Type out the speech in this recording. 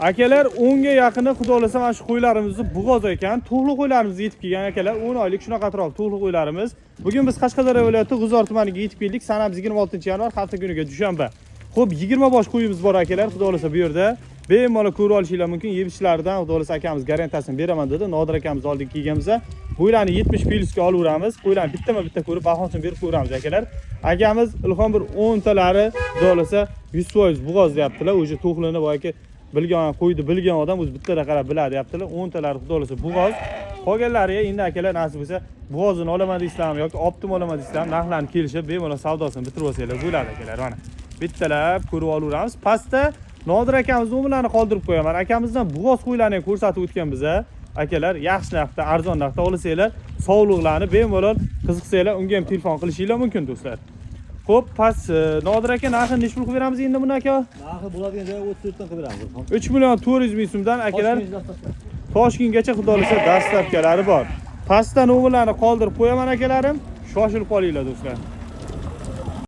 Akalar 10 ga yaqini xudo xolasa mana shu qo'ylarimizni bug'oz ekan. Tug'li qo'ylarimiz yetib kelgan akalar. 10 oylik shunaqa atrof tug'li qo'ylarimiz. Bugun biz Qashqadaryo viloyati G'uzor tumaniga yetib keldik. Sanamiz 26-yanvar, hafta kuniga dushanba. Xo'p, 20 bosh qo'yimiz bor akalar. Xudo xolasa bu yerda bemalol ko'rib olishinglar mumkin. Yeb-ichishlaridan xudo xolasa akamiz garantiyasini beraman dedi. Nodir akamiz oldiga kelganimizda qo'ylarni 70 plyusga olaveramiz. Qo'ylarni bittama-bitta ko'rib bahosini berib qo'yamiz akalar. Akamiz ilhom bir 10 talari xudo xolasa 100% bug'oz deyaptilar. O'sha to'xlini boyaki bilgan qo'ydi bilgan odam o'zi bittada qarab biladi deyaptilar. 10 talari xudo xolasa bug'oz. Qolganlariga endi akalar nasib bo'lsa bug'ozini olaman deysizlarmi yoki optim olaman deysizlarmi, narxlarni kelishib bemalol savdosini bitirib olsanglar bo'ladi akalar. Mana bittalab ko'rib olaveramiz. Pastda Nodir akamiz nomerlarini qoldirib qo'yaman. Akamizdan bug'oz qo'ylarni ko'rsatib o'tgan biza. Akalar yaxshi narxda, arzon narxda olsanglar, sog'liqlarni bemalol qiziqsanglar, unga ham telefon qilishinglar mumkin do'stlar. Xo'p, past Nodir aka narxini nechta qilib beramiz endi buni aka? Narxi bo'ladigan joyga 34 dan qilib beramiz. 3 million 400 ming so'mdan akalar. Toshkentgacha xudo xolasa dastlabkalari bor. Pastda nomerlarni qoldirib qo'yaman akalarim. Shoshilib qolinglar do'stlar.